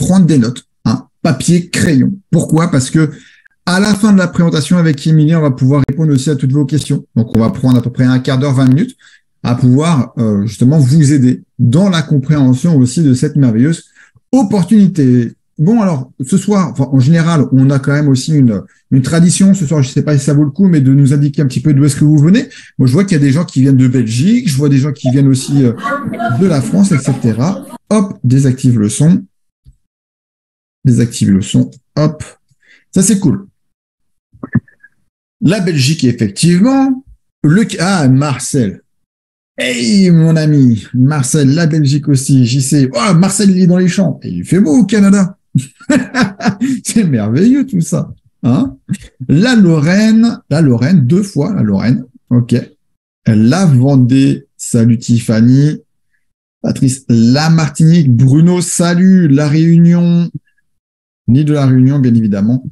prendre des notes, hein, papier, crayon. Pourquoi? Parce que à la fin de la présentation avec Émilie, on va pouvoir répondre aussi à toutes vos questions. Donc, on va prendre à peu près un quart d'heure, 20 minutes à pouvoir justement vous aider dans la compréhension aussi de cette merveilleuse opportunité. Bon, alors, ce soir, enfin, en général, on a quand même aussi une tradition. Ce soir, je ne sais pas si ça vaut le coup, mais de nous indiquer un petit peu d'où est-ce que vous venez. Moi, je vois qu'il y a des gens qui viennent de Belgique, je vois des gens qui viennent aussi de la France, etc. Hop, désactive le son. Désactive le son. Hop. Ça, c'est cool. La Belgique, effectivement. Marcel. Hey, mon ami, Marcel, la Belgique aussi, j'y sais. Oh, Marcel, il est dans les champs. Et il fait beau au Canada. C'est merveilleux tout ça. Hein, la Lorraine, 2 fois la Lorraine. OK. La Vendée, salut Tiffany. Patrice, la Martinique. Bruno, salut. La Réunion. Ni de la Réunion, bien évidemment.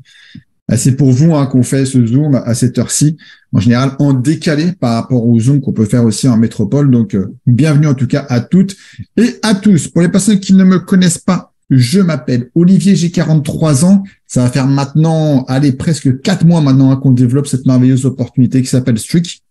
C'est pour vous qu'on fait ce Zoom à cette heure-ci, en général en décalé par rapport au Zoom qu'on peut faire aussi en métropole. Donc, bienvenue en tout cas à toutes et à tous. Pour les personnes qui ne me connaissent pas, je m'appelle Olivier, j'ai 43 ans. Ça va faire maintenant, presque 4 mois maintenant qu'on développe cette merveilleuse opportunité qui s'appelle Streak.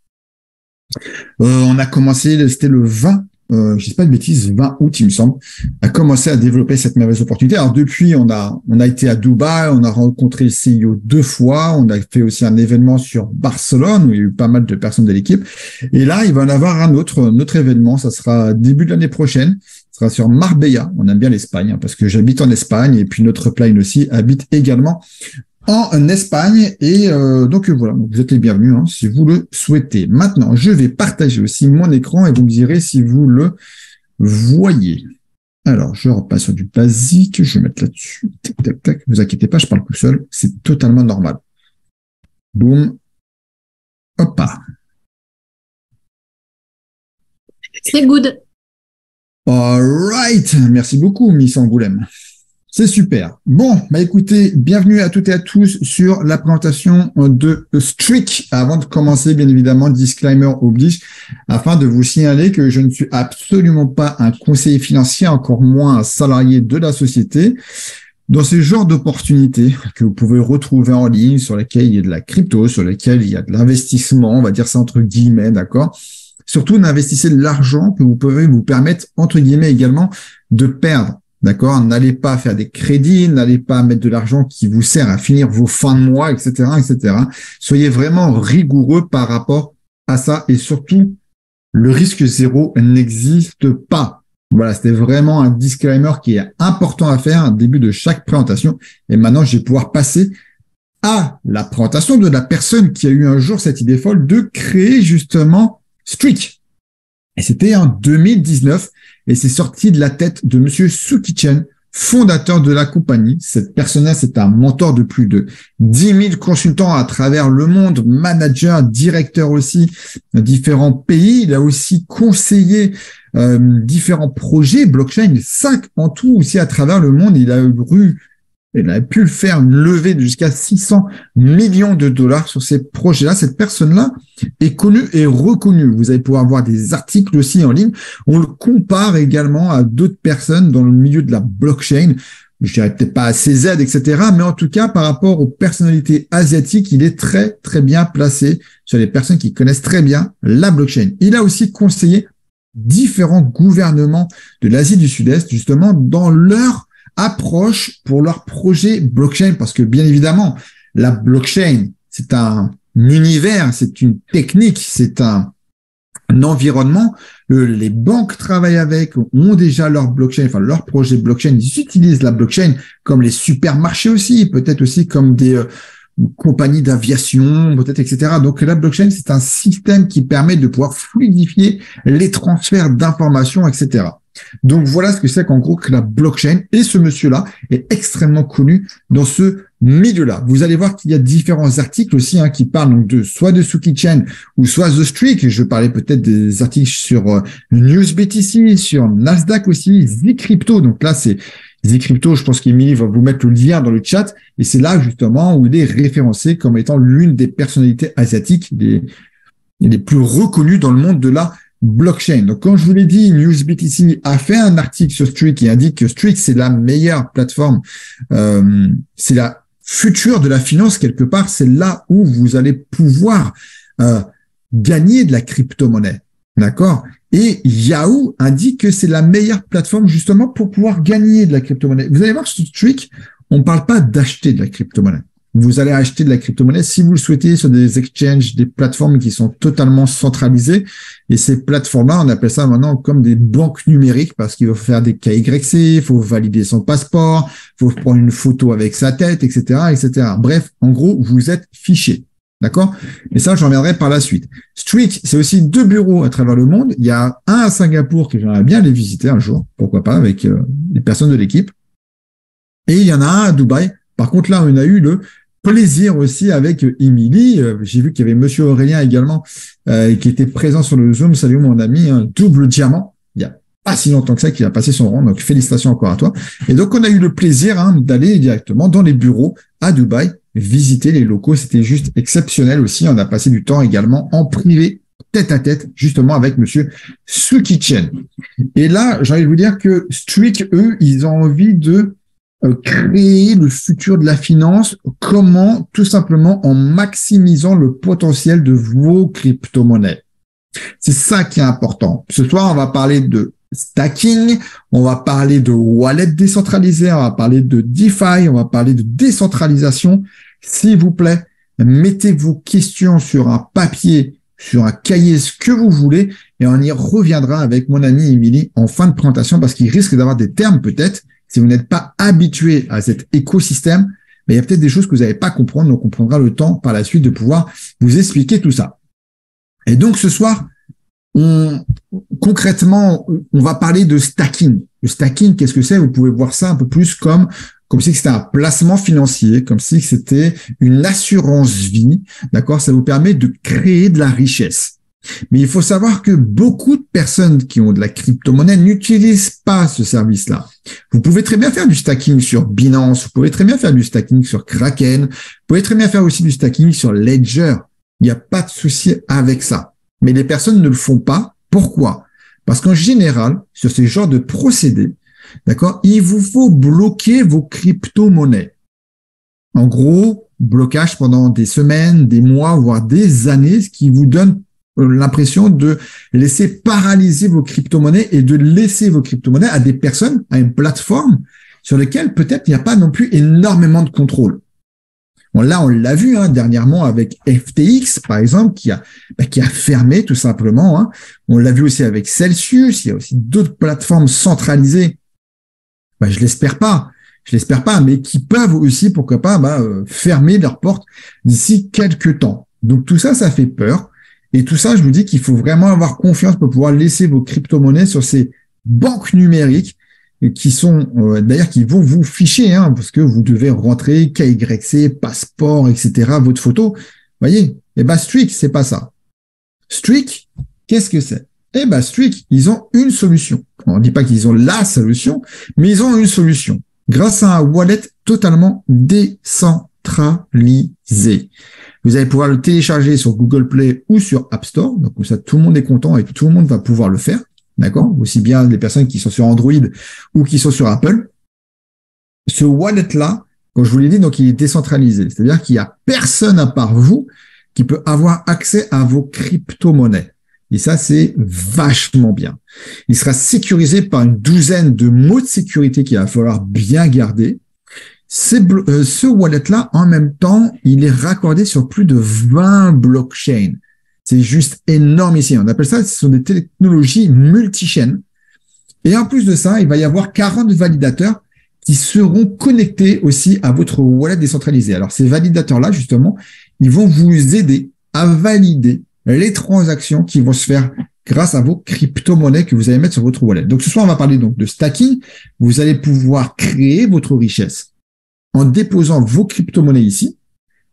On a commencé, c'était le 20. Je dis pas de bêtises, 20 août, il me semble, a commencé à développer cette merveilleuse opportunité. Alors, depuis, on a été à Dubaï, on a rencontré le CEO 2 fois, on a fait aussi un événement sur Barcelone, où il y a eu pas mal de personnes de l'équipe. Et là, il va en avoir un autre événement, ça sera début de l'année prochaine. Ce sera sur Marbella. On aime bien l'Espagne, parce que j'habite en Espagne, et puis notre Plane aussi habite également en Espagne. Et donc voilà, vous êtes les bienvenus si vous le souhaitez. Maintenant, je vais partager aussi mon écran et vous me direz si vous le voyez. Alors, je repasse sur du basique, je vais mettre là-dessus. Tac, tac, tac. Ne vous inquiétez pas, je parle tout seul, c'est totalement normal. Boum. Hop. C'est good. All right. Merci beaucoup, Miss Angoulême. C'est super. Bon, écoutez, bienvenue à toutes et à tous sur la présentation de Streak. Avant de commencer, bien évidemment, disclaimer oblige, afin de vous signaler que je ne suis absolument pas un conseiller financier, encore moins un salarié de la société. Dans ce genre d'opportunités que vous pouvez retrouver en ligne, sur lesquelles il y a de la crypto, sur lesquelles il y a de l'investissement, on va dire ça entre guillemets, d'accord? Surtout, n'investissez de l'argent que vous pouvez vous permettre, entre guillemets, également, de perdre. D'accord? N'allez pas faire des crédits, n'allez pas mettre de l'argent qui vous sert à finir vos fins de mois, etc., etc. Soyez vraiment rigoureux par rapport à ça et surtout, le risque zéro n'existe pas. Voilà, c'était vraiment un disclaimer qui est important à faire au début de chaque présentation. Et maintenant, je vais pouvoir passer à la présentation de la personne qui a eu un jour cette idée folle de créer justement Streak. Et c'était en 2019. Et c'est sorti de la tête de Monsieur Suki Chen, fondateur de la compagnie. Cette personne-là, c'est un mentor de plus de 10 000 consultants à travers le monde, manager, directeur aussi, différents pays. Il a aussi conseillé différents projets blockchain, 5 en tout aussi à travers le monde. Il a pu faire une levée de jusqu'à 600 millions de dollars sur ces projets-là. Cette personne-là est connue et reconnue. Vous allez pouvoir voir des articles aussi en ligne. On le compare également à d'autres personnes dans le milieu de la blockchain. Je dirais peut-être pas à CZ, etc. Mais en tout cas, par rapport aux personnalités asiatiques, il est très, très bien placé sur les personnes qui connaissent très bien la blockchain. Il a aussi conseillé différents gouvernements de l'Asie du Sud-Est, justement, dans leur approche pour leur projet blockchain, parce que bien évidemment, la blockchain, c'est un univers, c'est une technique, c'est un environnement. Les banques travaillent avec, ont déjà leur blockchain, enfin leur projet blockchain, ils utilisent la blockchain comme les supermarchés aussi, peut-être aussi comme des compagnies d'aviation, peut-être, etc. Donc la blockchain, c'est un système qui permet de pouvoir fluidifier les transferts d'informations, etc. Donc voilà ce que c'est qu'en gros que la blockchain, et ce monsieur-là est extrêmement connu dans ce milieu-là. Vous allez voir qu'il y a différents articles aussi qui parlent donc soit de Suki Chen ou soit The Streak. Je parlais peut-être des articles sur NewsBTC, sur Nasdaq aussi, Zcrypto. Donc là, c'est Zcrypto, je pense qu'Emilie va vous mettre le lien dans le chat. Et c'est là justement où il est référencé comme étant l'une des personnalités asiatiques les plus reconnues dans le monde de la blockchain. Donc, quand je vous l'ai dit, NewsBTC a fait un article sur Streak qui indique que Streak, c'est la meilleure plateforme. C'est la future de la finance quelque part. C'est là où vous allez pouvoir gagner de la crypto-monnaie. D'accord? Et Yahoo indique que c'est la meilleure plateforme justement pour pouvoir gagner de la crypto-monnaie. Vous allez voir sur Streak, on ne parle pas d'acheter de la crypto-monnaie. Vous allez acheter de la crypto-monnaie si vous le souhaitez sur des exchanges, des plateformes qui sont totalement centralisées. Et ces plateformes-là, on appelle ça maintenant comme des banques numériques parce qu'il faut faire des KYC, il faut valider son passeport, il faut prendre une photo avec sa tête, etc., etc. Bref, en gros, vous êtes fiché. D'accord? Et ça, j'en reviendrai par la suite. Streak, c'est aussi 2 bureaux à travers le monde. Il y a un à Singapour que j'aimerais bien aller visiter un jour, pourquoi pas, avec les personnes de l'équipe. Et il y en a un à Dubaï. Par contre, là, on a eu le plaisir aussi avec Émilie. J'ai vu qu'il y avait Monsieur Aurélien également qui était présent sur le Zoom. Salut mon ami, un double diamant. Il y a pas si longtemps que ça qu'il a passé son rang. Donc félicitations encore à toi. Et donc on a eu le plaisir d'aller directement dans les bureaux à Dubaï, visiter les locaux. C'était juste exceptionnel aussi. On a passé du temps également en privé, tête à tête, justement avec Monsieur Suki Chen. Et là, j'ai envie de vous dire que Streak, eux, ils ont envie de créer le futur de la finance. Comment? Tout simplement en maximisant le potentiel de vos crypto-monnaies. C'est ça qui est important. Ce soir, on va parler de stacking, on va parler de wallet décentralisé, on va parler de DeFi, on va parler de décentralisation. S'il vous plaît, mettez vos questions sur un papier, sur un cahier, ce que vous voulez, et on y reviendra avec mon ami Émilie en fin de présentation parce qu'il risque d'avoir des termes peut-être. Si vous n'êtes pas habitué à cet écosystème, mais il y a peut-être des choses que vous n'allez pas comprendre, donc on prendra le temps par la suite de pouvoir vous expliquer tout ça. Et donc ce soir, concrètement, on va parler de stacking. Le stacking, qu'est-ce que c'est? Vous pouvez voir ça un peu plus comme si c'était un placement financier, comme si c'était une assurance vie. D'accord? Ça vous permet de créer de la richesse. Mais il faut savoir que beaucoup de personnes qui ont de la crypto-monnaie n'utilisent pas ce service-là. Vous pouvez très bien faire du stacking sur Binance, vous pouvez très bien faire du stacking sur Kraken, vous pouvez très bien faire aussi du stacking sur Ledger. Il n'y a pas de souci avec ça. Mais les personnes ne le font pas. Pourquoi? Parce qu'en général, sur ce genre de procédé, d'accord, il vous faut bloquer vos crypto-monnaies. En gros, blocage pendant des semaines, des mois, voire des années, ce qui vous donne l'impression de laisser paralyser vos crypto-monnaies et de laisser vos crypto-monnaies à des personnes, à une plateforme sur lesquelles peut-être il n'y a pas non plus énormément de contrôle. Bon, là, on l'a vu dernièrement avec FTX, par exemple, qui a fermé tout simplement. On l'a vu aussi avec Celsius. Il y a aussi d'autres plateformes centralisées. Je l'espère pas, mais qui peuvent aussi, pourquoi pas, fermer leurs portes d'ici quelques temps. Donc tout ça, ça fait peur. Et tout ça, je vous dis qu'il faut vraiment avoir confiance pour pouvoir laisser vos crypto-monnaies sur ces banques numériques qui sont d'ailleurs qui vont vous ficher, parce que vous devez rentrer KYC, passeport, etc., votre photo. Voyez, Streak, c'est pas ça. Streak, qu'est-ce que c'est? Streak, ils ont une solution. On ne dit pas qu'ils ont la solution, mais ils ont une solution grâce à un wallet totalement décentralisé. Vous allez pouvoir le télécharger sur Google Play ou sur App Store. Donc, ça, tout le monde est content et tout le monde va pouvoir le faire. D'accord? Aussi bien les personnes qui sont sur Android ou qui sont sur Apple. Ce wallet-là, comme je vous l'ai dit, donc, il est décentralisé. C'est-à-dire qu'il n'y a personne à part vous qui peut avoir accès à vos crypto-monnaies. Et ça, c'est vachement bien. Il sera sécurisé par une douzaine de mots de sécurité qu'il va falloir bien garder. Ce wallet-là, en même temps, il est raccordé sur plus de 20 blockchains. C'est juste énorme ici. On appelle ça, ce sont des technologies multi-chaînes. Et en plus de ça, il va y avoir 40 validateurs qui seront connectés aussi à votre wallet décentralisé. Alors, ces validateurs-là, justement, ils vont vous aider à valider les transactions qui vont se faire grâce à vos crypto-monnaies que vous allez mettre sur votre wallet. Donc, ce soir, on va parler donc de stacking. Vous allez pouvoir créer votre richesse en déposant vos crypto-monnaies ici,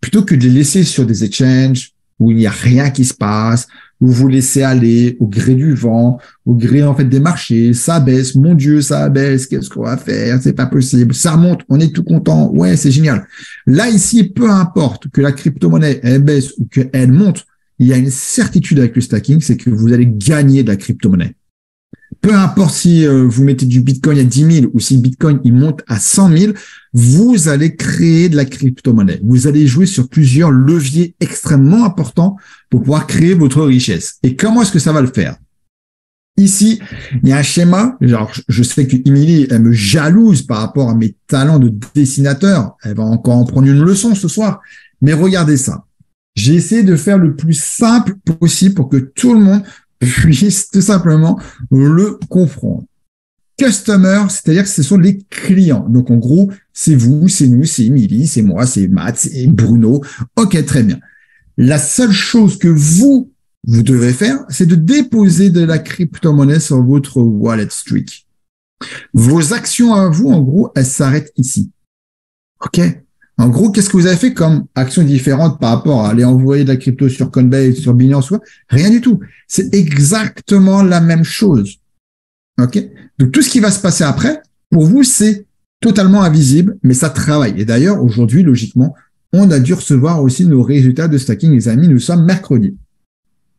plutôt que de les laisser sur des exchanges où il n'y a rien qui se passe, où vous laissez aller au gré du vent, au gré en fait des marchés, ça baisse, mon Dieu, ça baisse, qu'est-ce qu'on va faire, c'est pas possible, ça remonte, on est tout content, ouais, c'est génial. Là, ici, peu importe que la crypto-monnaie, elle baisse ou qu'elle monte, il y a une certitude avec le stacking, c'est que vous allez gagner de la crypto-monnaie. Peu importe si vous mettez du Bitcoin à 10 000 ou si le Bitcoin il monte à 100 000, vous allez créer de la crypto-monnaie. Vous allez jouer sur plusieurs leviers extrêmement importants pour pouvoir créer votre richesse. Et comment est-ce que ça va le faire? Ici, il y a un schéma. Genre, je sais que Émilie, elle me jalouse par rapport à mes talents de dessinateur. Elle va encore en prendre une leçon ce soir. Mais regardez ça. J'ai essayé de faire le plus simple possible pour que tout le monde puisse tout simplement le comprendre. Customer, c'est-à-dire que ce sont les clients. Donc, en gros, c'est vous, c'est nous, c'est Émilie, c'est moi, c'est Matt, c'est Bruno. OK, très bien. La seule chose que vous devez faire, c'est de déposer de la crypto-monnaie sur votre wallet Streak. Vos actions à vous, en gros, elles s'arrêtent ici. OK? En gros, qu'est-ce que vous avez fait comme action différente par rapport à aller envoyer de la crypto sur Coinbase, sur Binance? Rien du tout. C'est exactement la même chose. OK? Donc, tout ce qui va se passer après, pour vous, c'est totalement invisible, mais ça travaille. Et d'ailleurs, aujourd'hui, logiquement, on a dû recevoir aussi nos résultats de stacking, les amis. Nous sommes mercredi.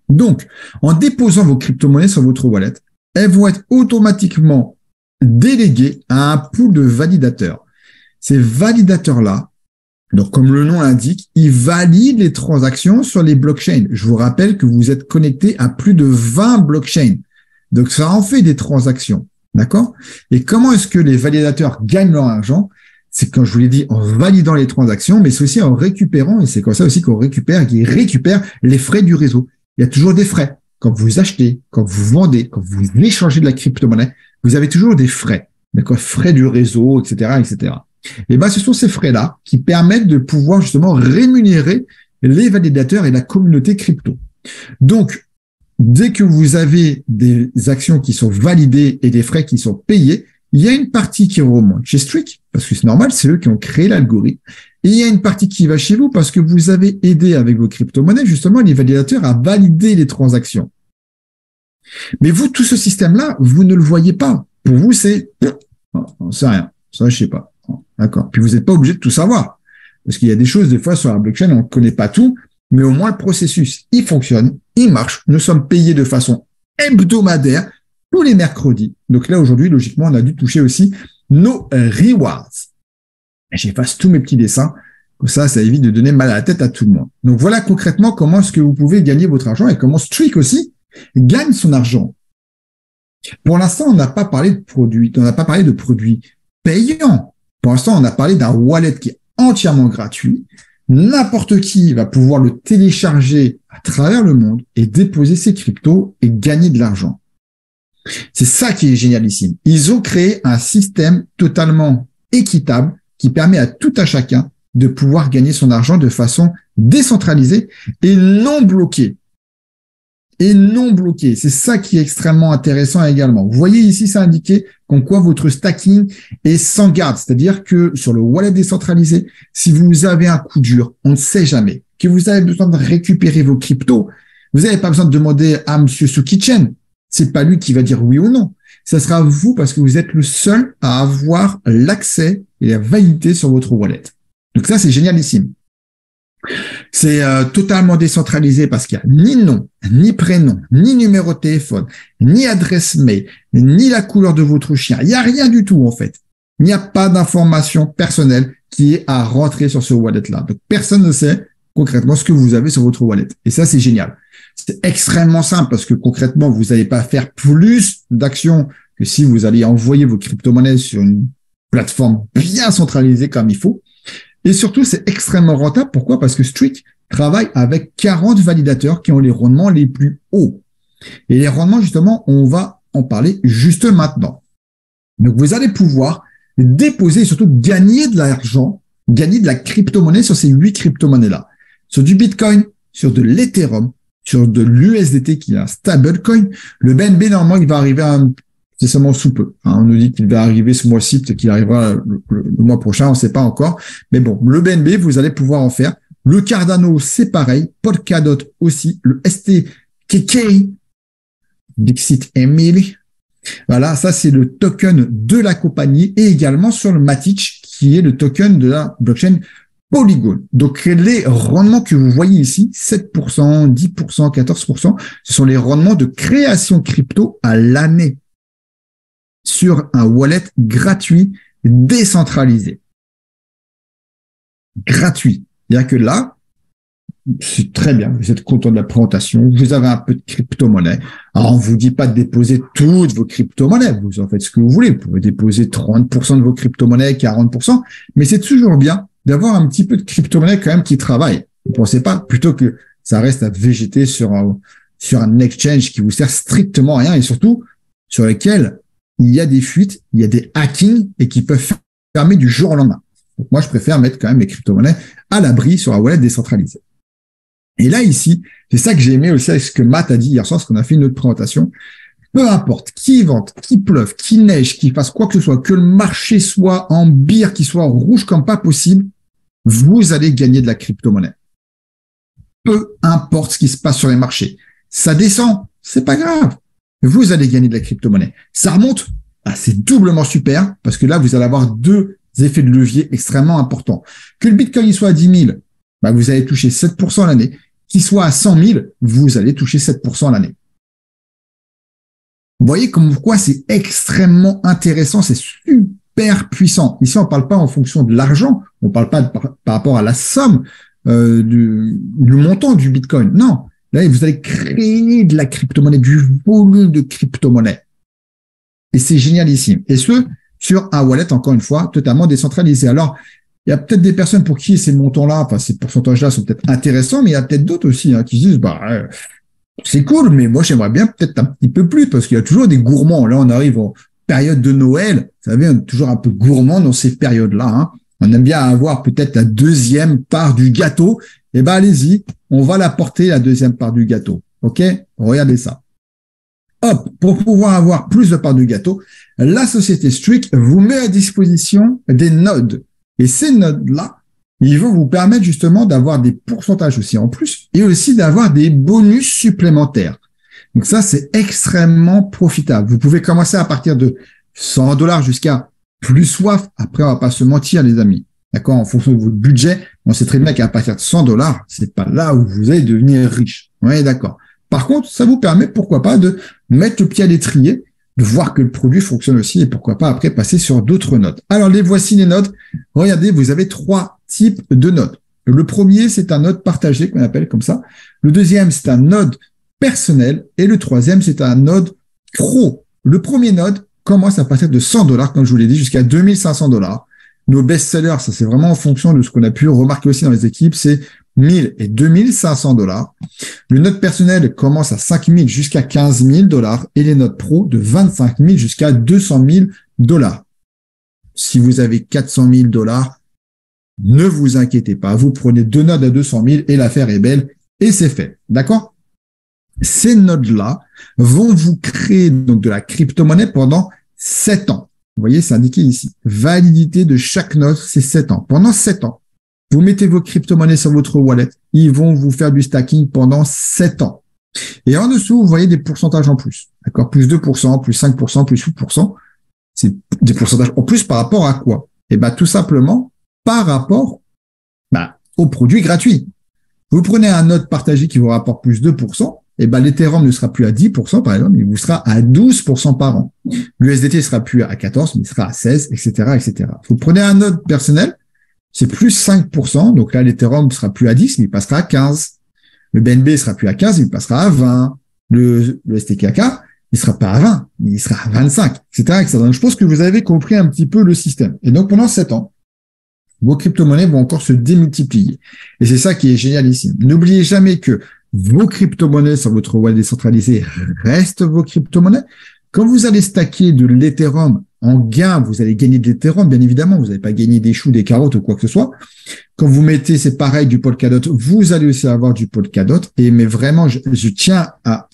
Donc, en déposant vos crypto-monnaies sur votre wallet, elles vont être automatiquement déléguées à un pool de validateurs. Ces validateurs-là, donc, comme le nom l'indique, ils valident les transactions sur les blockchains. Je vous rappelle que vous êtes connecté à plus de 20 blockchains. Donc, ça en fait des transactions. D'accord? Et comment est-ce que les validateurs gagnent leur argent? C'est, comme je vous l'ai dit, en validant les transactions, mais c'est aussi en récupérant, et c'est comme ça aussi qu'on récupère, qu'ils récupèrent les frais du réseau. Il y a toujours des frais. Quand vous achetez, quand vous vendez, quand vous échangez de la crypto-monnaie, vous avez toujours des frais. D'accord? Frais du réseau, etc., etc. Et ben, ce sont ces frais-là qui permettent de pouvoir justement rémunérer les validateurs et la communauté crypto. Donc, dès que vous avez des actions qui sont validées et des frais qui sont payés, il y a une partie qui remonte chez Streak, parce que c'est normal, c'est eux qui ont créé l'algorithme. Et il y a une partie qui va chez vous parce que vous avez aidé avec vos crypto-monnaies, justement, les validateurs à valider les transactions. Mais vous, tout ce système-là, vous ne le voyez pas. Pour vous, c'est, on sait rien. Ça, je sais pas. D'accord. Puis vous n'êtes pas obligé de tout savoir. Parce qu'il y a des choses, des fois, sur la blockchain, on ne connaît pas tout, mais au moins le processus, il fonctionne, il marche. Nous sommes payés de façon hebdomadaire tous les mercredis. Donc là, aujourd'hui, logiquement, on a dû toucher aussi nos rewards. J'efface tous mes petits dessins. Comme ça évite de donner mal à la tête à tout le monde. Donc voilà concrètement comment est-ce que vous pouvez gagner votre argent et comment Streak aussi gagne son argent. Pour l'instant, on n'a pas parlé de produits, on n'a pas parlé de produits payants. Pour l'instant, on a parlé d'un wallet qui est entièrement gratuit. N'importe qui va pouvoir le télécharger à travers le monde et déposer ses cryptos et gagner de l'argent. C'est ça qui est génialissime. Ils ont créé un système totalement équitable qui permet à tout un chacun de pouvoir gagner son argent de façon décentralisée et non bloquée. Et non bloquée. C'est ça qui est extrêmement intéressant également. Vous voyez ici, c'est indiqué comme quoi votre stacking est sans garde. C'est-à-dire que sur le wallet décentralisé, si vous avez un coup dur, on ne sait jamais, que vous avez besoin de récupérer vos cryptos, vous n'avez pas besoin de demander à Monsieur Sukichen. C'est pas lui qui va dire oui ou non. Ça sera vous parce que vous êtes le seul à avoir l'accès et la validité sur votre wallet. Donc ça, c'est génialissime. C'est totalement décentralisé parce qu'il n'y a ni nom, ni prénom, ni numéro de téléphone, ni adresse mail, ni la couleur de votre chien. Il n'y a rien du tout en fait. Il n'y a pas d'information personnelle qui est à rentrer sur ce wallet-là. Donc personne ne sait concrètement ce que vous avez sur votre wallet. Et ça, c'est génial. C'est extrêmement simple parce que concrètement, vous n'allez pas faire plus d'actions que si vous allez envoyer vos crypto-monnaies sur une plateforme bien centralisée comme il faut. Et surtout, c'est extrêmement rentable. Pourquoi? Parce que Streak travaille avec 40 validateurs qui ont les rendements les plus hauts. Et les rendements, justement, on va en parler juste maintenant. Donc, vous allez pouvoir déposer et surtout gagner de l'argent, gagner de la crypto-monnaie sur ces 8 crypto-monnaies-là. Sur du Bitcoin, sur de l'Ethereum, sur de l'USDT qui est un stablecoin. Le BNB, normalement, il va arriver c'est seulement sous peu. On nous dit qu'il va arriver ce mois-ci, peut-être qu'il arrivera le mois prochain, on ne sait pas encore. Mais bon, le BNB, vous allez pouvoir en faire. Le Cardano, c'est pareil. Polkadot aussi. Le STKK, Dixit Emily. Voilà, ça c'est le token de la compagnie et également sur le Matic, qui est le token de la blockchain Polygon. Donc, les rendements que vous voyez ici, 7%, 10%, 14%, ce sont les rendements de création crypto à l'année sur un wallet gratuit, décentralisé. Gratuit. C'est-à-dire que là, c'est très bien, vous êtes content de la présentation, vous avez un peu de crypto-monnaie. Alors, on vous dit pas de déposer toutes vos crypto-monnaies, vous en faites ce que vous voulez, vous pouvez déposer 30% de vos crypto-monnaies, 40%, mais c'est toujours bien d'avoir un petit peu de crypto-monnaie quand même qui travaille. Vous pensez pas, plutôt que ça reste à végéter sur un exchange qui vous sert strictement à rien et surtout sur lequel il y a des fuites, il y a des hackings et qui peuvent fermer du jour au lendemain. Donc moi, je préfère mettre quand même mes crypto-monnaies à l'abri sur un wallet décentralisé. Et là, ici, c'est ça que j'ai aimé aussi avec ce que Matt a dit hier soir, parce qu'on a fait une autre présentation. Peu importe qui vente, qui pleuve, qui neige, qui fasse quoi que ce soit, que le marché soit en bire, qu'il soit rouge comme pas possible, vous allez gagner de la crypto-monnaie. Peu importe ce qui se passe sur les marchés. Ça descend, c'est pas grave. Vous allez gagner de la crypto-monnaie. Ça remonte, c'est doublement super, parce que là, vous allez avoir deux effets de levier extrêmement importants. Que le Bitcoin il soit à 10 000, vous allez toucher 7% à l'année. Qu'il soit à 100 000, vous allez toucher 7% à l'année. Vous voyez comme quoi c'est extrêmement intéressant, c'est super puissant. Ici, on ne parle pas en fonction de l'argent, on ne parle pas par rapport à la somme du montant du Bitcoin. Non, là, vous allez créer de la crypto-monnaie, du volume de crypto-monnaie. Et c'est génialissime. Et ce, sur un wallet, encore une fois, totalement décentralisé. Alors, il y a peut-être des personnes pour qui ces montants-là, ces pourcentages-là sont peut-être intéressants, mais il y a peut-être d'autres aussi qui se disent, c'est cool, mais moi j'aimerais bien peut-être un petit peu plus, parce qu'il y a toujours des gourmands. Là, on arrive en période de Noël, vous savez, on est toujours un peu gourmand dans ces périodes-là. On aime bien avoir peut-être la deuxième part du gâteau. Allez-y, on va la porter, la deuxième part du gâteau. OK? Regardez ça. Hop, pour pouvoir avoir plus de part du gâteau, la société Streak vous met à disposition des nodes. Et ces nodes-là, ils vont vous permettre justement d'avoir des pourcentages aussi en plus et aussi d'avoir des bonus supplémentaires. Donc ça, c'est extrêmement profitable. Vous pouvez commencer à partir de $100 jusqu'à plus soif. Après, on va pas se mentir, les amis. D'accord? En fonction de votre budget, on sait très bien qu'à partir de $100, c'est pas là où vous allez devenir riche. Ouais, d'accord. Par contre, ça vous permet, pourquoi pas, de mettre le pied à l'étrier, de voir que le produit fonctionne aussi et pourquoi pas après passer sur d'autres nodes. Alors, voici les nodes. Regardez, vous avez 3 types de nodes. Le premier, c'est un node partagé qu'on appelle comme ça. Le deuxième, c'est un node personnel. Et le troisième, c'est un node pro. Le premier node commence à partir de $100, comme je vous l'ai dit, jusqu'à $2 500. Nos best-sellers, ça c'est vraiment en fonction de ce qu'on a pu remarquer aussi dans les équipes, c'est 1 000 et $2 500. Le node personnel commence à 5 000 jusqu'à $15 000 et les nodes pro de 25 000 jusqu'à $200 000. Si vous avez $400 000, ne vous inquiétez pas. Vous prenez 2 nodes à 200 000 et l'affaire est belle et c'est fait. D'accord? Ces nodes-là vont vous créer donc de la crypto-monnaie pendant 7 ans. Vous voyez, c'est indiqué ici. Validité de chaque node, c'est 7 ans. Pendant 7 ans, vous mettez vos crypto-monnaies sur votre wallet. Ils vont vous faire du stacking pendant 7 ans. Et en dessous, vous voyez des pourcentages en plus. D'accord? Plus 2%, plus 5%, plus 8%. C'est des pourcentages en plus par rapport à quoi? Tout simplement par rapport aux produits gratuits. Vous prenez un node partagé qui vous rapporte plus 2%, l'Ethereum ne sera plus à 10%, par exemple, il vous sera à 12% par an. L'USDT ne sera plus à 14%, mais il sera à 16%, etc., etc. Vous prenez un node personnel, c'est plus 5%, donc là, l'Ethereum ne sera plus à 10%, mais il passera à 15%. Le BNB ne sera plus à 15%, il passera à 20%. Le STKK, il sera pas à 20%, il sera à 25%, etc., etc. Donc, je pense que vous avez compris un petit peu le système. Et donc, pendant 7 ans, vos crypto-monnaies vont encore se démultiplier. Et c'est ça qui est génial ici. N'oubliez jamais que vos crypto-monnaies sur votre wallet décentralisé restent vos crypto-monnaies. Quand vous allez stacker de l'Ethereum en gain, vous allez gagner de l'Ethereum, bien évidemment. Vous n'allez pas gagner des choux, des carottes ou quoi que ce soit. Quand vous mettez, c'est pareil, du Polkadot, vous allez aussi avoir du Polkadot. Mais vraiment, je tiens à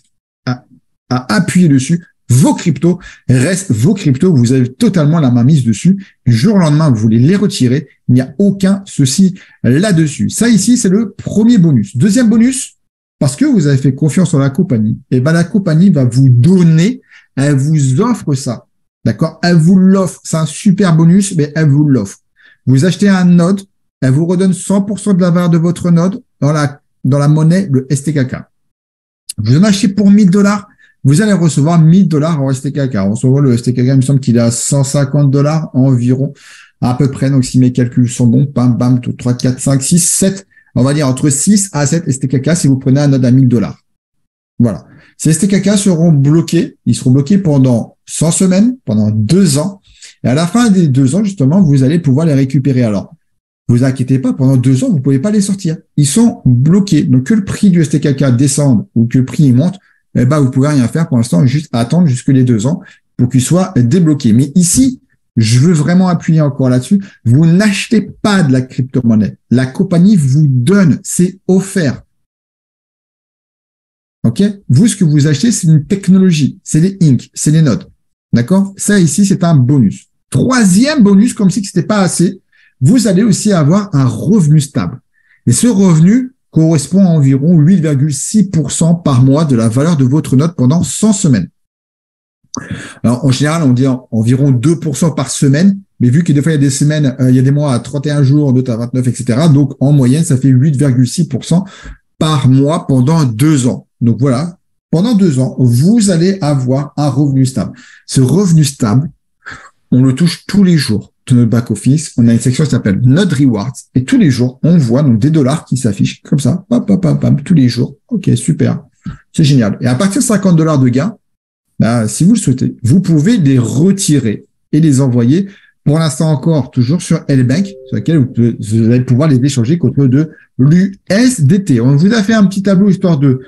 appuyer dessus. Vos cryptos restent vos cryptos. Vous avez totalement la main mise dessus. Du jour au lendemain, vous voulez les retirer. Il n'y a aucun souci là-dessus. Ça ici, c'est le premier bonus. Deuxième bonus, parce que vous avez fait confiance en la compagnie, la compagnie va vous donner, elle vous offre ça. D'accord? Elle vous l'offre. C'est un super bonus, mais elle vous l'offre. Vous achetez un node, elle vous redonne 100% de la valeur de votre node dans la monnaie, le STKK. Vous en achetez pour $1,000, vous allez recevoir $1,000 en STKK. En ce moment, le STKK, il me semble qu'il est à $150 environ, à peu près. Donc, si mes calculs sont bons, bam, bam, 3, 4, 5, 6, 7, on va dire entre 6 à 7 STKK si vous prenez un node à $1,000. Voilà. Ces STKK seront bloqués. Ils seront bloqués pendant 100 semaines, pendant 2 ans. Et à la fin des 2 ans, justement, vous allez pouvoir les récupérer. Alors, vous inquiétez pas, pendant 2 ans, vous pouvez pas les sortir. Ils sont bloqués. Donc, que le prix du STKK descende ou que le prix monte, eh ben, vous pouvez rien faire pour l'instant, juste attendre jusque les 2 ans pour qu'ils soient débloqués. Mais ici, je veux vraiment appuyer encore là-dessus. Vous n'achetez pas de la crypto-monnaie. La compagnie vous donne, c'est offert. OK? Vous, ce que vous achetez, c'est une technologie. C'est les inks, c'est les nodes. D'accord? Ça, ici, c'est un bonus. Troisième bonus, comme si c'était pas assez, vous allez aussi avoir un revenu stable. Et ce revenu correspond à environ 8,6% par mois de la valeur de votre node pendant 100 semaines. Alors, en général, on dit environ 2% par semaine, mais vu que des fois, il y a des semaines, il y a des mois à 31 jours, d'autres à 29, etc. Donc, en moyenne, ça fait 8,6% par mois pendant 2 ans. Donc, voilà. Pendant 2 ans, vous allez avoir un revenu stable. Ce revenu stable, on le touche tous les jours de notre back-office. On a une section qui s'appelle Node Rewards et tous les jours, on voit donc des dollars qui s'affichent comme ça, hop, hop, hop, hop, tous les jours. OK, super. C'est génial. Et à partir de $50 de gain, bah, si vous le souhaitez, vous pouvez les retirer et les envoyer pour l'instant encore toujours sur LBank, sur laquelle vous allez pouvoir les échanger contre de l'USDT. On vous a fait un petit tableau histoire de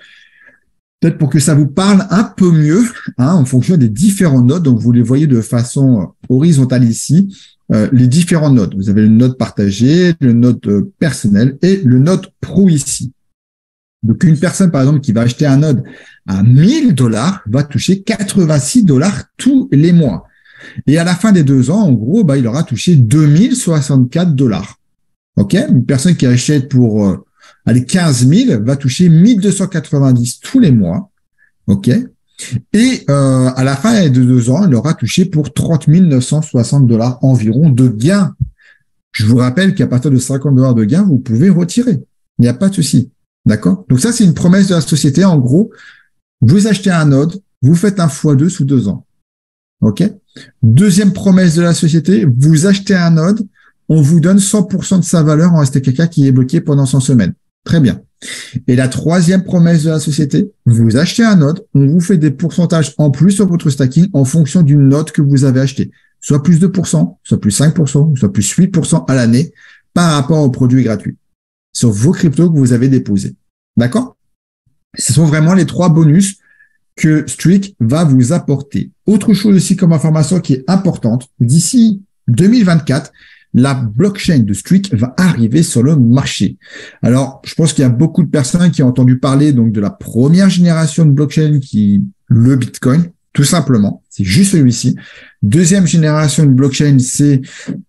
peut-être pour que ça vous parle un peu mieux, en fonction des différents nodes. Donc, vous les voyez de façon horizontale ici, les différents nodes. Vous avez le node partagé, le node personnel et le node pro ici. Donc, une personne, par exemple, qui va acheter un node à $1,000 va toucher $86 tous les mois. Et à la fin des 2 ans, en gros, bah, il aura touché $2,064. OK? Une personne qui achète pour 15 000 va toucher 1 290 tous les mois. OK? Et à la fin de 2 ans, il aura touché pour $30 960 environ de gains. Je vous rappelle qu'à partir de $50 de gains, vous pouvez retirer. Il n'y a pas de souci. D'accord? Donc ça, c'est une promesse de la société. En gros, vous achetez un node, vous faites un x2 sous 2 ans. OK? Deuxième promesse de la société, vous achetez un node, on vous donne 100% de sa valeur en STKK qui est bloqué pendant 100 semaines. Très bien. Et la troisième promesse de la société, vous achetez un node, on vous fait des pourcentages en plus sur votre stacking en fonction d'une node que vous avez acheté. Soit plus 2%, soit plus 5%, soit plus 8% à l'année par rapport au produit gratuit sur vos cryptos que vous avez déposés. D'accord? Ce sont vraiment les 3 bonus que Streak va vous apporter. Autre chose aussi comme information qui est importante, d'ici 2024, la blockchain de Streak va arriver sur le marché. Alors, je pense qu'il y a beaucoup de personnes qui ont entendu parler donc de la première génération de blockchain le Bitcoin, tout simplement. C'est juste celui-ci. Deuxième génération de blockchain, c'est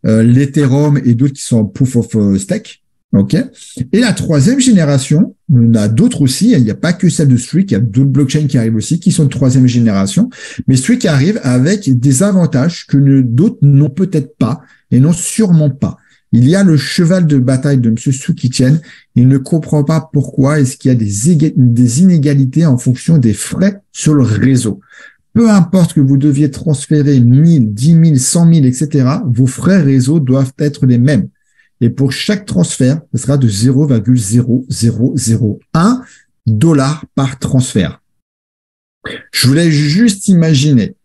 l'Ethereum et d'autres qui sont en proof of stake. OK? Et la troisième génération, on a d'autres aussi, il n'y a pas que celle de Streak, il y a d'autres blockchains qui arrivent aussi, qui sont de troisième génération, mais Streak arrive avec des avantages que d'autres n'ont peut-être pas et n'ont sûrement pas. Il y a le cheval de bataille de M. Soo-Ki Chen, il ne comprend pas pourquoi est-ce qu'il y a des inégalités en fonction des frais sur le réseau. Peu importe que vous deviez transférer 1000, 10 000, 100 000, etc., vos frais réseau doivent être les mêmes. Et pour chaque transfert, ce sera de 0,0001 $ par transfert. Je voulais juste imaginer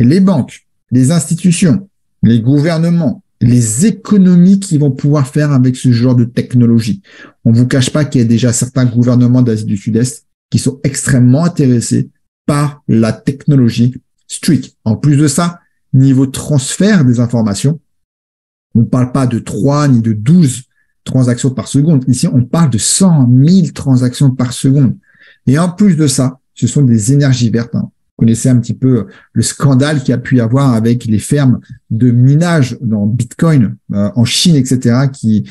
les banques, les institutions, les gouvernements, les économies qui vont pouvoir faire avec ce genre de technologie. On ne vous cache pas qu'il y a déjà certains gouvernements d'Asie du Sud-Est qui sont extrêmement intéressés par la technologie Streak. En plus de ça, niveau transfert des informations, on ne parle pas de 3 ni de 12 transactions par seconde. Ici, on parle de 100 000 transactions par seconde. Et en plus de ça, ce sont des énergies vertes. Vous connaissez un petit peu le scandale qu'il y a pu y avoir avec les fermes de minage dans Bitcoin en Chine, etc., qui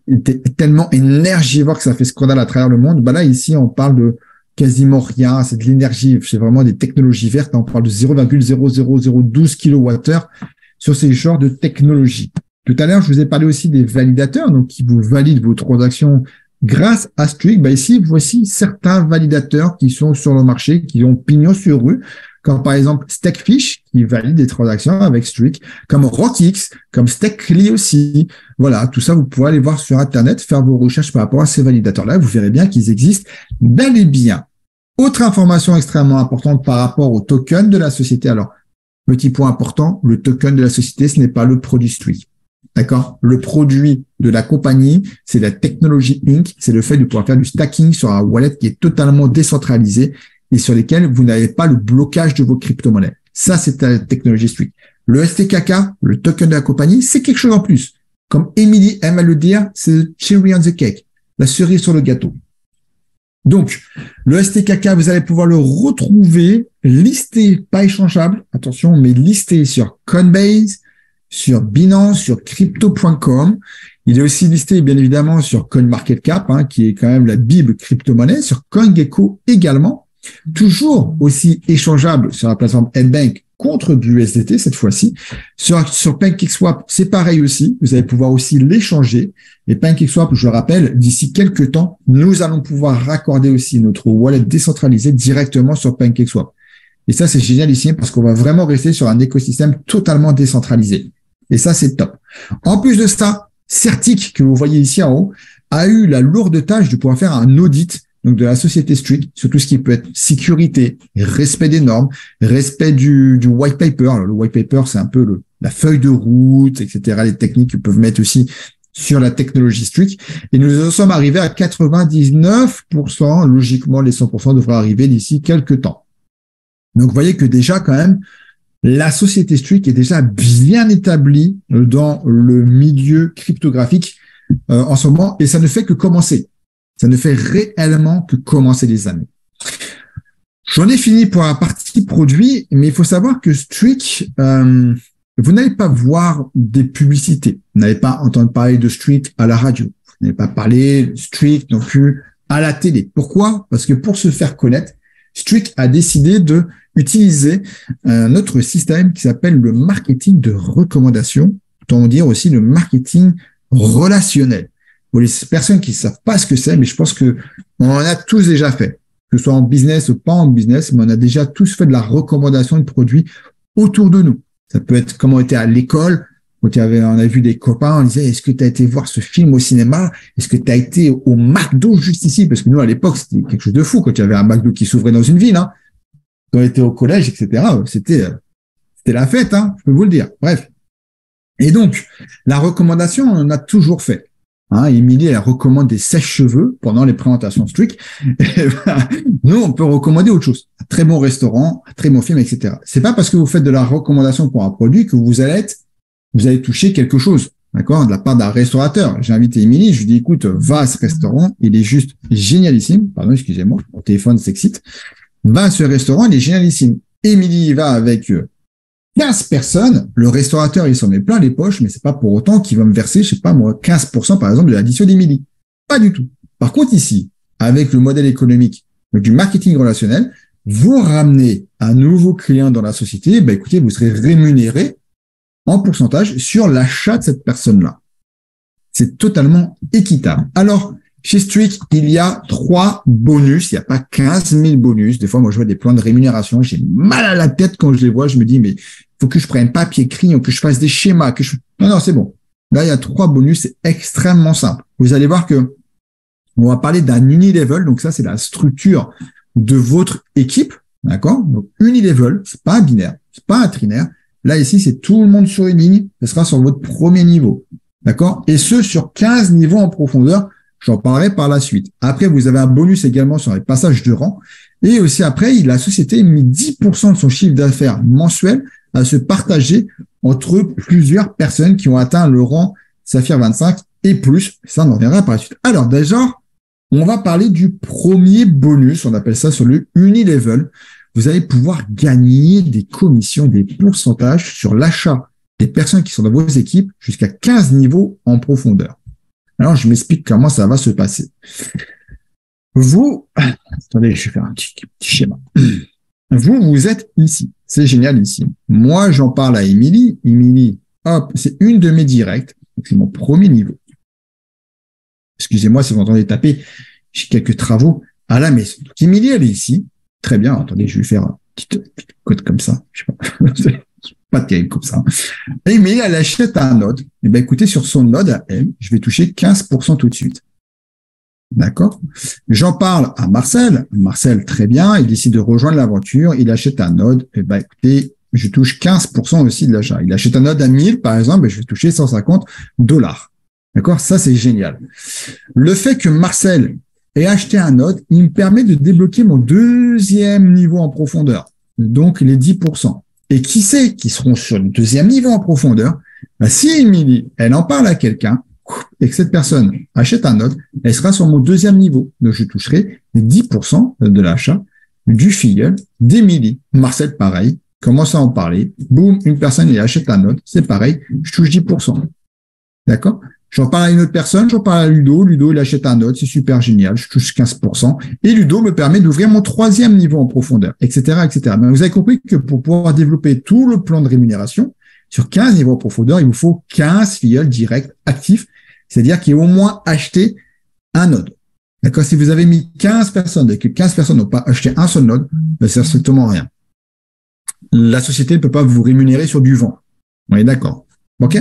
étaient tellement énergivores que ça fait scandale à travers le monde. Bah là, ici, on parle de quasiment rien. C'est de l'énergie. C'est vraiment des technologies vertes. On parle de 0,00012 kWh sur ces genres de technologies. Tout à l'heure, je vous ai parlé aussi des validateurs, donc qui vous valident vos transactions grâce à Streak. Ici, voici certains validateurs qui sont sur le marché, qui ont pignon sur rue, comme par exemple Stackfish, qui valide des transactions avec Streak, comme RockX, comme Stackly aussi. Voilà, tout ça, vous pourrez aller voir sur Internet, faire vos recherches par rapport à ces validateurs-là. Vous verrez bien qu'ils existent bel et bien. Autre information extrêmement importante par rapport au token de la société. Alors, petit point important, le token de la société, ce n'est pas le produit Streak. D'accord? Le produit de la compagnie, c'est la technologie Inc. C'est le fait de pouvoir faire du stacking sur un wallet qui est totalement décentralisé et sur lesquels vous n'avez pas le blocage de vos crypto-monnaies. Ça, c'est la technologie Streak. Le STKK, le token de la compagnie, c'est quelque chose en plus. Comme Emily aime à le dire, c'est le cherry on the cake, la cerise sur le gâteau. Donc, le STKK, vous allez pouvoir le retrouver listé, pas échangeable, attention, mais listé sur Coinbase, sur Binance, sur crypto.com. Il est aussi listé, bien évidemment, sur CoinMarketCap, qui est quand même la bible crypto-monnaie, sur CoinGecko également. Toujours aussi échangeable sur la plateforme Nbank contre du USDT cette fois-ci. Sur PancakeSwap, c'est pareil aussi. Vous allez pouvoir aussi l'échanger. Et PancakeSwap, je le rappelle, d'ici quelques temps, nous allons pouvoir raccorder aussi notre wallet décentralisé directement sur PancakeSwap. Et ça, c'est génial ici parce qu'on va vraiment rester sur un écosystème totalement décentralisé. Et ça, c'est top. En plus de ça, Certic, que vous voyez ici en haut, a eu la lourde tâche de pouvoir faire un audit donc de la société Streak sur tout ce qui peut être sécurité, respect des normes, respect du white paper. Alors, le white paper, c'est un peu la feuille de route, etc., les techniques que peuvent mettre aussi sur la technologie Streak. Et nous en sommes arrivés à 99%. Logiquement, les 100% devraient arriver d'ici quelques temps. Donc, vous voyez que déjà, quand même, la société Streak est déjà bien établie dans le milieu cryptographique en ce moment, et ça ne fait que commencer. Ça ne fait réellement que commencer, les amis. J'en ai fini pour la partie produit, mais il faut savoir que Streak, vous n'allez pas voir des publicités. Vous n'allez pas entendre parler de Streak à la radio. Vous n'allez pas parler de Streak non plus à la télé. Pourquoi? Parce que pour se faire connaître, Streak a décidé de utiliser notre système qui s'appelle le marketing de recommandation, autant dire aussi le marketing relationnel. Pour les personnes qui ne savent pas ce que c'est, mais je pense que on en a tous déjà fait, que ce soit en business ou pas en business, mais on a déjà tous fait de la recommandation de produits autour de nous. Ça peut être comme on était à l'école, quand on a vu des copains, on disait, est-ce que tu as été voir ce film au cinéma? Est-ce que tu as été au McDo juste ici? Parce que nous, à l'époque, c'était quelque chose de fou quand il y avait un McDo qui s'ouvrait dans une ville. Quand on était au collège, etc., c'était la fête, je peux vous le dire. Bref. Et donc, la recommandation, on en a toujours fait. Émilie, elle recommande des sèche-cheveux pendant les présentations Streak. Nous, on peut recommander autre chose. Un très bon restaurant, un très bon film, etc. C'est pas parce que vous faites de la recommandation pour un produit que vous allez toucher quelque chose, d'accord, de la part d'un restaurateur. J'ai invité Émilie, je lui dis, écoute, va à ce restaurant, il est juste génialissime. Pardon, excusez-moi, mon téléphone s'excite. Va à ce restaurant, il est génialissime. Émilie va avec 15 personnes, le restaurateur, il s'en met plein les poches, mais c'est pas pour autant qu'il va me verser, je sais pas moi, 15% par exemple de l'addition d'Émilie. Pas du tout. Par contre, ici, avec le modèle économique du marketing relationnel, vous ramenez un nouveau client dans la société, écoutez, vous serez rémunéré en pourcentage sur l'achat de cette personne-là. C'est totalement équitable. Alors, chez Streak, il y a 3 bonus. Il n'y a pas 15 000 bonus. Des fois, moi, je vois des plans de rémunération. J'ai mal à la tête quand je les vois. Je me dis, mais faut que je prenne papier, crayon, que je fasse des schémas, Non, c'est bon. Là, il y a 3 bonus. C'est extrêmement simple. Vous allez voir que on va parler d'un unilevel. Donc ça, c'est la structure de votre équipe. D'accord? Donc, unilevel, c'est pas un binaire. C'est pas un trinaire. Là, ici, c'est tout le monde sur une ligne. Ce sera sur votre premier niveau. D'accord? Et ce, sur 15 niveaux en profondeur. J'en parlerai par la suite. Après, vous avez un bonus également sur les passages de rang. Et aussi après, la société a mis 10% de son chiffre d'affaires mensuel à se partager entre plusieurs personnes qui ont atteint le rang Saphir 25 et plus. Ça, on en reviendra par la suite. Alors, déjà, on va parler du premier bonus. On appelle ça sur le Unilevel. Vous allez pouvoir gagner des commissions, des pourcentages sur l'achat des personnes qui sont dans vos équipes jusqu'à 15 niveaux en profondeur. Alors, je m'explique comment ça va se passer. Attendez, je vais faire un petit schéma. Vous êtes ici. C'est génial ici. Moi, j'en parle à Émilie. Émilie hop, c'est une de mes directs. C'est mon premier niveau. Excusez-moi si vous entendez taper, j'ai quelques travaux à la maison. Donc, Émilie, elle est ici. Très bien. Attendez, je vais faire un petit code comme ça. Je sais pas. Pas terrible comme ça. Et Émilie, elle achète un node. Eh ben, écoutez, sur son node à elle, je vais toucher 15% tout de suite. D'accord? J'en parle à Marcel. Marcel, très bien. Il décide de rejoindre l'aventure. Il achète un node. Eh ben, écoutez, je touche 15% aussi de l'achat. Il achète un node à 1000, par exemple, et je vais toucher $150. D'accord? Ça, c'est génial. Le fait que Marcel ait acheté un node, il me permet de débloquer mon deuxième niveau en profondeur. Donc, les 10%. Et qui sait qui seront sur le deuxième niveau en profondeur? Ben, si Émilie, elle en parle à quelqu'un, et que cette personne achète un node, elle sera sur mon deuxième niveau. Donc, je toucherai les 10% de l'achat du filleul d'Émilie. Marcel, pareil, commence à en parler. Boum, une personne, elle achète un node, c'est pareil, je touche 10%. D'accord? J'en parle à une autre personne, j'en parle à Ludo. Ludo, il achète un node, c'est super génial, je touche 15%. Et Ludo me permet d'ouvrir mon troisième niveau en profondeur, etc., etc. Mais vous avez compris que pour pouvoir développer tout le plan de rémunération, sur 15 niveaux en profondeur, il vous faut 15 filleuls directs actifs, c'est-à-dire qui ont au moins acheté un node. D'accord? Si vous avez mis 15 personnes et que 15 personnes n'ont pas acheté un seul node, ben, ça sert strictement rien. La société ne peut pas vous rémunérer sur du vent. On est d'accord? OK?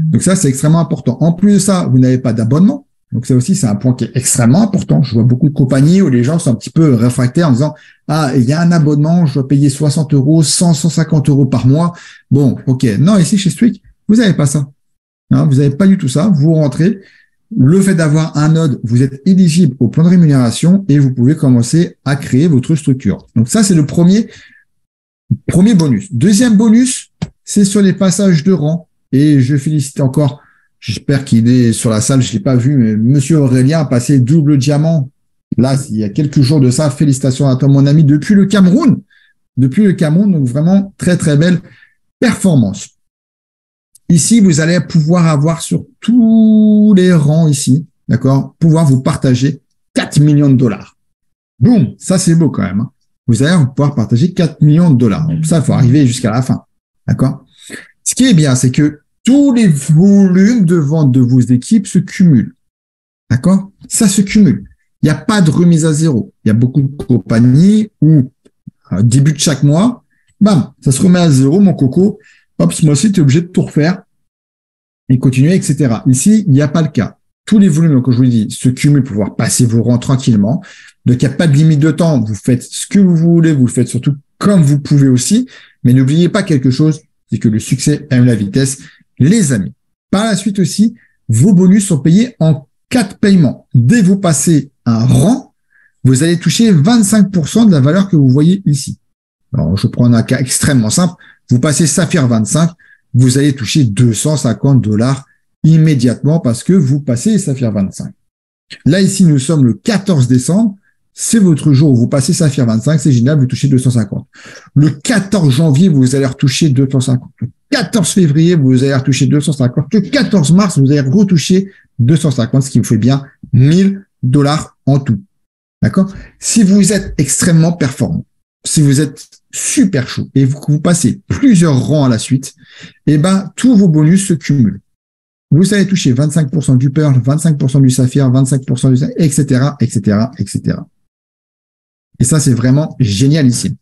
Donc ça, c'est extrêmement important. En plus de ça, vous n'avez pas d'abonnement. Donc ça aussi, c'est un point qui est extrêmement important. Je vois beaucoup de compagnies où les gens sont un petit peu réfractaires en disant, ah, il y a un abonnement, je dois payer 60 euros, 150 euros par mois. Bon, OK. Non, ici, chez Streak, vous n'avez pas ça. Hein, vous n'avez pas du tout ça. Vous rentrez. Le fait d'avoir un node, vous êtes éligible au plan de rémunération et vous pouvez commencer à créer votre structure. Donc ça, c'est le premier bonus. Deuxième bonus, c'est sur les passages de rang. Et je félicite encore, j'espère qu'il est sur la salle, je l'ai pas vu, mais Monsieur Aurélien a passé double diamant. Là, il y a quelques jours de ça. Félicitations à toi, mon ami, depuis le Cameroun. Donc vraiment très, très belle performance. Ici, vous allez pouvoir avoir sur tous les rangs ici, d'accord, pouvoir vous partager 4 millions de dollars. Boum, ça c'est beau quand même. Hein. Vous allez pouvoir partager 4 millions de dollars. Donc ça, il faut arriver jusqu'à la fin, d'accord. Ce qui est bien, c'est que tous les volumes de vente de vos équipes se cumulent. D'accord? Ça se cumule. Il n'y a pas de remise à zéro. Il y a beaucoup de compagnies où, début de chaque mois, bam, ça se remet à zéro, mon coco. Hop, ce mois-ci, tu es obligé de tout refaire et continuer, etc. Ici, il n'y a pas le cas. Tous les volumes, comme je vous le dis, se cumulent pour pouvoir passer vos rangs tranquillement. Donc, il n'y a pas de limite de temps. Vous faites ce que vous voulez. Vous le faites surtout comme vous pouvez aussi. Mais n'oubliez pas quelque chose, c'est que le succès aime la vitesse, les amis. Par la suite aussi, vos bonus sont payés en 4 paiements. Dès que vous passez un rang, vous allez toucher 25% de la valeur que vous voyez ici. Alors, je prends un cas extrêmement simple. Vous passez Saphir 25, vous allez toucher $250 immédiatement parce que vous passez Saphir 25. Là, ici, nous sommes le 14 décembre. C'est votre jour où vous passez Saphir 25, c'est génial, vous touchez 250. Le 14 janvier, vous allez retoucher 250. Le 14 février, vous allez retoucher 250. Le 14 mars, vous allez retoucher 250, ce qui vous fait bien $1000 en tout. D'accord? Si vous êtes extrêmement performant, si vous êtes super chaud et vous passez plusieurs rangs à la suite, eh ben, tous vos bonus se cumulent. Vous allez toucher 25% du Pearl, 25% du Saphir, 25% du, etc., etc., etc. Et ça, c'est vraiment génial ici.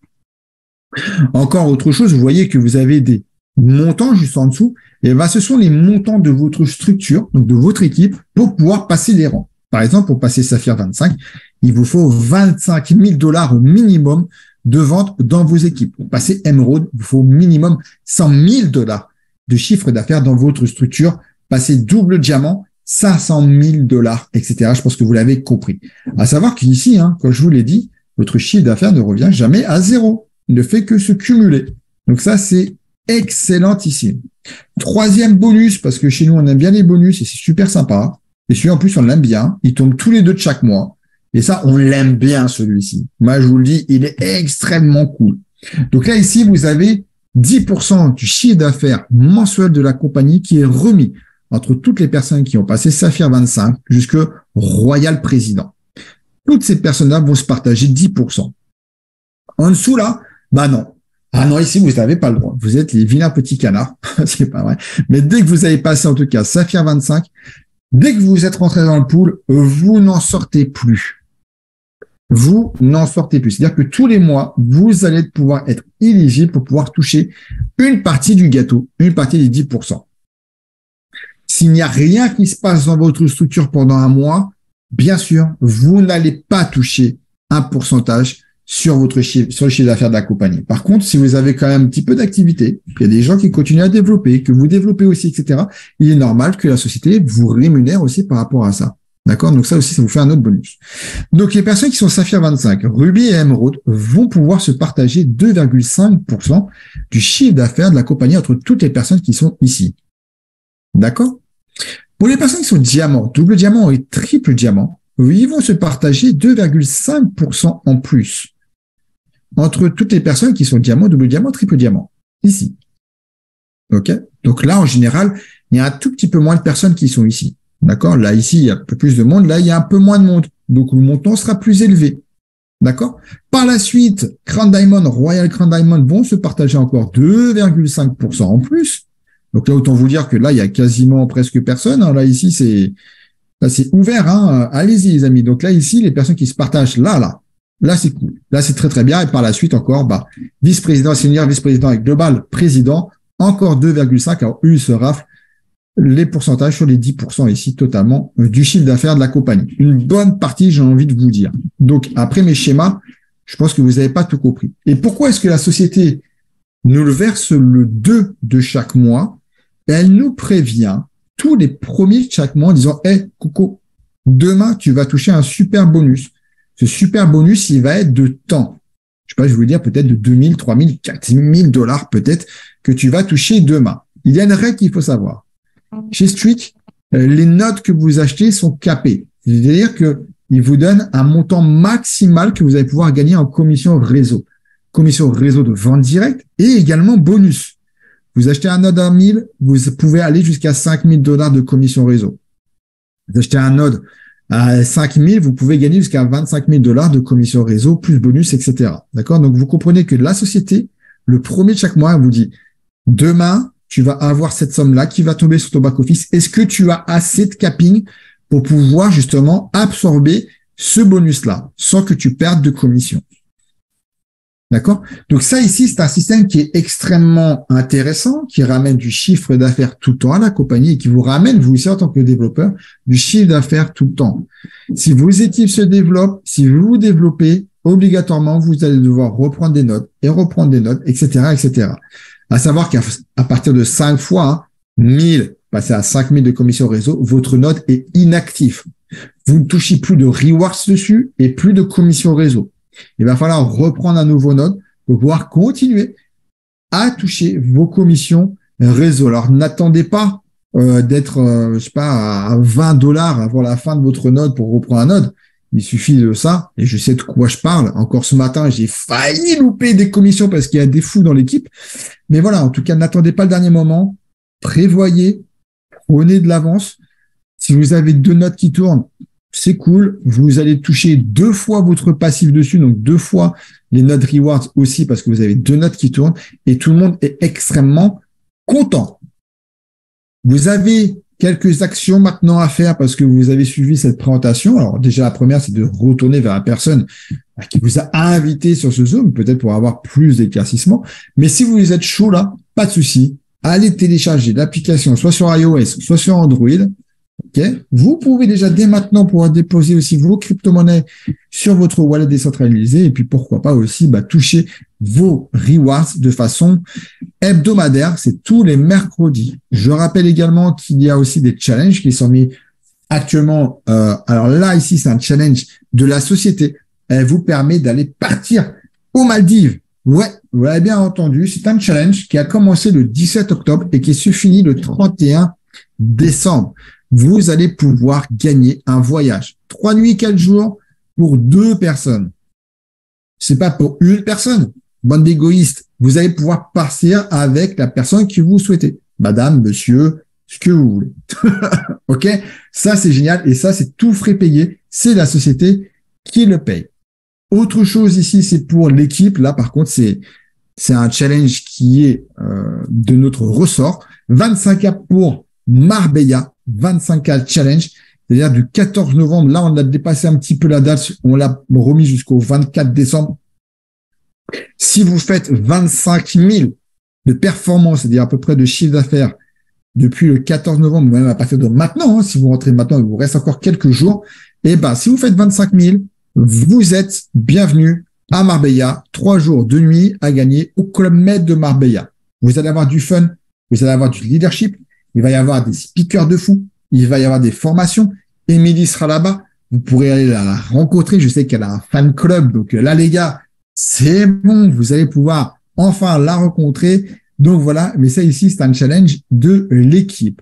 Encore autre chose, vous voyez que vous avez des montants juste en dessous. Et ben, ce sont les montants de votre structure, donc de votre équipe, pour pouvoir passer les rangs. Par exemple, pour passer Saphir 25, il vous faut $25 000 au minimum de vente dans vos équipes. Pour passer Emerald, il vous faut au minimum $100 000 de chiffre d'affaires dans votre structure. Passer double diamant, $500 000, etc. Je pense que vous l'avez compris. À savoir qu'ici, hein, comme je vous l'ai dit, votre chiffre d'affaires ne revient jamais à zéro. Il ne fait que se cumuler. Donc ça, c'est excellentissime. Troisième bonus, parce que chez nous, on aime bien les bonus et c'est super sympa. Et celui en plus, on l'aime bien. Il tombe tous les 2 de chaque mois. Et ça, on l'aime bien, celui-ci. Moi, je vous le dis, il est extrêmement cool. Donc là, ici, vous avez 10% du chiffre d'affaires mensuel de la compagnie qui est remis entre toutes les personnes qui ont passé Saphir 25 jusque Royal Président. Toutes ces personnes-là vont se partager 10%. En dessous, là, bah non. Ah non, ici, vous n'avez pas le droit. Vous êtes les vilains petits canards. C'est pas vrai. Mais dès que vous avez passé, en tout cas, Saphir 25, dès que vous êtes rentré dans le pool, vous n'en sortez plus. Vous n'en sortez plus. C'est-à-dire que tous les mois, vous allez pouvoir être éligible pour pouvoir toucher une partie du gâteau, une partie des 10%. S'il n'y a rien qui se passe dans votre structure pendant un mois, bien sûr, vous n'allez pas toucher un pourcentage sur le chiffre d'affaires de la compagnie. Par contre, si vous avez quand même un petit peu d'activité, il y a des gens qui continuent à développer, que vous développez aussi, etc., il est normal que la société vous rémunère aussi par rapport à ça. D'accord? Donc ça aussi, ça vous fait un autre bonus. Donc les personnes qui sont Saphir 25, Ruby et Emerald vont pouvoir se partager 2,5% du chiffre d'affaires de la compagnie entre toutes les personnes qui sont ici. D'accord? Pour les personnes qui sont diamant, double diamant et triple diamant, ils vont se partager 2,5% en plus entre toutes les personnes qui sont diamant, double diamant, triple diamant, ici. OK? Donc là, en général, il y a un tout petit peu moins de personnes qui sont ici. D'accord? Là, ici, il y a un peu plus de monde. Là, il y a un peu moins de monde. Donc, le montant sera plus élevé. D'accord? Par la suite, Crown Diamond, Royal Crown Diamond vont se partager encore 2,5% en plus. Donc là, autant vous dire que là, il y a quasiment presque personne. Hein. Là, ici, c'est ouvert. Hein. Allez-y, les amis. Donc là, ici, les personnes qui se partagent là, c'est cool. Là, c'est très, très bien. Et par la suite, encore, vice-président, senior, vice-président et global président, encore 2,5. Alors, eux, ils se raflent les pourcentages sur les 10% ici, totalement, du chiffre d'affaires de la compagnie. Une bonne partie, j'ai envie de vous dire. Donc, après mes schémas, je pense que vous n'avez pas tout compris. Et pourquoi est-ce que la société nous le verse le 2 de chaque mois? Elle nous prévient tous les premiers de chaque mois en disant, hey, Coco, demain, tu vas toucher un super bonus. Ce super bonus, il va être de temps. Je sais pas, je vais vous dire peut-être de 2000, 3000, 4000 dollars peut-être que tu vas toucher demain. Il y a une règle qu'il faut savoir. Chez Streak, les notes que vous achetez sont capées. C'est-à-dire que il vous donne un montant maximal que vous allez pouvoir gagner en commission réseau. Commission réseau de vente directe et également bonus. Vous achetez un node à 1000, vous pouvez aller jusqu'à 5000 dollars de commission réseau. Vous achetez un node à 5000, vous pouvez gagner jusqu'à 25 000 dollars de commission réseau, plus bonus, etc. D'accord? Donc, vous comprenez que la société, le premier de chaque mois, elle vous dit, demain, tu vas avoir cette somme-là qui va tomber sur ton back-office. Est-ce que tu as assez de capping pour pouvoir justement absorber ce bonus-là sans que tu perdes de commission? D'accord? Donc ça ici, c'est un système qui est extrêmement intéressant, qui ramène du chiffre d'affaires tout le temps à la compagnie et qui vous ramène, vous aussi en tant que développeur, du chiffre d'affaires tout le temps. Si vos équipes se développent, si vous vous développez, obligatoirement, vous allez devoir reprendre des notes et reprendre des notes, etc., etc. À savoir qu'à partir de 5 fois 1000, passer à 5000 de commission réseau, votre note est inactive. Vous ne touchez plus de rewards dessus et plus de commission réseau. Il va falloir reprendre un nouveau node pour pouvoir continuer à toucher vos commissions réseau. Alors, n'attendez pas d'être, je sais pas, à 20 dollars avant la fin de votre node pour reprendre un node. Il suffit de ça, et je sais de quoi je parle. Encore ce matin, j'ai failli louper des commissions parce qu'il y a des fous dans l'équipe. Mais voilà, en tout cas, n'attendez pas le dernier moment. Prévoyez, prenez de l'avance. Si vous avez 2 nodes qui tournent, c'est cool. Vous allez toucher 2 fois votre passif dessus, donc 2 fois les nodes rewards aussi parce que vous avez 2 nodes qui tournent et tout le monde est extrêmement content. Vous avez quelques actions maintenant à faire parce que vous avez suivi cette présentation. Alors déjà, la première, c'est de retourner vers la personne qui vous a invité sur ce Zoom, peut-être pour avoir plus d'éclaircissement. Mais si vous êtes chaud là, pas de souci. Allez télécharger l'application soit sur iOS, soit sur Android. Okay. Vous pouvez déjà dès maintenant pouvoir déposer aussi vos crypto-monnaies sur votre wallet décentralisé et puis pourquoi pas aussi toucher vos rewards de façon hebdomadaire. C'est tous les mercredis. Je rappelle également qu'il y a aussi des challenges qui sont mis actuellement. Alors là, ici, c'est un challenge de la société. Elle vous permet d'aller partir aux Maldives. Ouais, vous l'avez bien entendu. C'est un challenge qui a commencé le 17 octobre et qui se finit le 31 décembre. Vous allez pouvoir gagner un voyage. 3 nuits, 4 jours pour 2 personnes. C'est pas pour une personne. Bande d'égoïstes. Vous allez pouvoir partir avec la personne que vous souhaitez. Madame, monsieur, ce que vous voulez. OK? Ça, c'est génial. Et ça, c'est tout frais payé. C'est la société qui le paye. Autre chose ici, c'est pour l'équipe. Là, par contre, c'est C'est un challenge qui est de notre ressort. 25K pour Marbella, 25K challenge, c'est-à-dire du 14 novembre. Là, on a dépassé un petit peu la date. On l'a remis jusqu'au 24 décembre. Si vous faites 25 000 de performance, c'est-à-dire à peu près de chiffre d'affaires depuis le 14 novembre, même à partir de maintenant, si vous rentrez maintenant, il vous reste encore quelques jours, et ben, si vous faites 25 000, vous êtes bienvenus à Marbella, 3 jours, 2 nuits à gagner au Club Med de Marbella. Vous allez avoir du fun, vous allez avoir du leadership, il va y avoir des speakers de fou, il va y avoir des formations. Émilie sera là-bas, vous pourrez aller la rencontrer. Je sais qu'elle a un fan club, donc là, les gars, c'est bon, vous allez pouvoir enfin la rencontrer. Donc voilà, mais ça ici, c'est un challenge de l'équipe.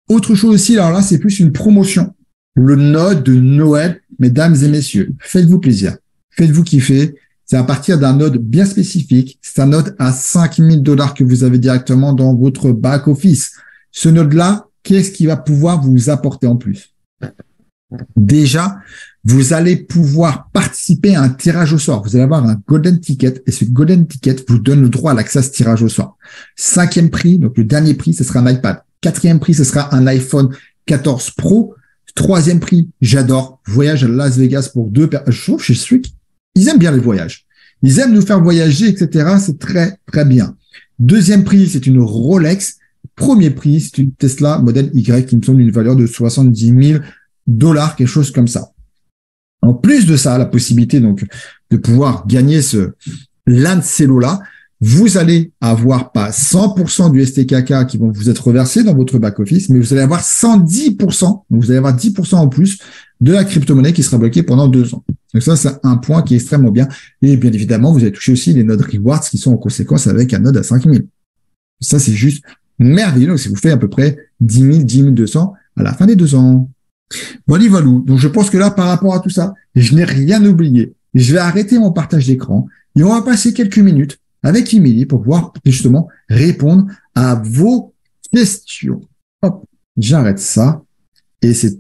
Autre chose aussi, alors là, c'est plus une promotion. Le node de Noël, mesdames et messieurs, faites-vous plaisir, faites-vous kiffer. C'est à partir d'un node bien spécifique. C'est un node à $5 000 que vous avez directement dans votre back-office. Ce node-là, qu'est-ce qui va pouvoir vous apporter en plus? Déjà, vous allez pouvoir participer à un tirage au sort. Vous allez avoir un golden ticket et ce golden ticket vous donne le droit à l'accès à ce tirage au sort. 5e prix, donc le dernier prix, ce sera un iPad. 4e prix, ce sera un iPhone 14 Pro. 3e prix, j'adore, voyage à Las Vegas pour 2 personnes. Je trouve chez Strict, ils aiment bien les voyages. Ils aiment nous faire voyager, etc. C'est très, très bien. 2e prix, c'est une Rolex. 1er prix, c'est une Tesla modèle Y qui me semble une valeur de $70 000, quelque chose comme ça. En plus de ça, la possibilité donc de pouvoir gagner l'un de ces lots-là, vous allez avoir pas 100% du STKK qui vont vous être reversés dans votre back-office, mais vous allez avoir 110%, donc vous allez avoir 10% en plus de la crypto-monnaie qui sera bloquée pendant 2 ans. Donc ça, c'est un point qui est extrêmement bien. Et bien évidemment, vous allez toucher aussi les nodes rewards qui sont en conséquence avec un node à 5 000. Ça, c'est juste merveilleux. Donc, si vous faites à peu près 10 000, 10 200 à la fin des 2 ans. Voilà, Valou. Donc, je pense que là, par rapport à tout ça, je n'ai rien oublié. Je vais arrêter mon partage d'écran et on va passer quelques minutes avec Émilie pour pouvoir justement répondre à vos questions. Hop, j'arrête ça et c'est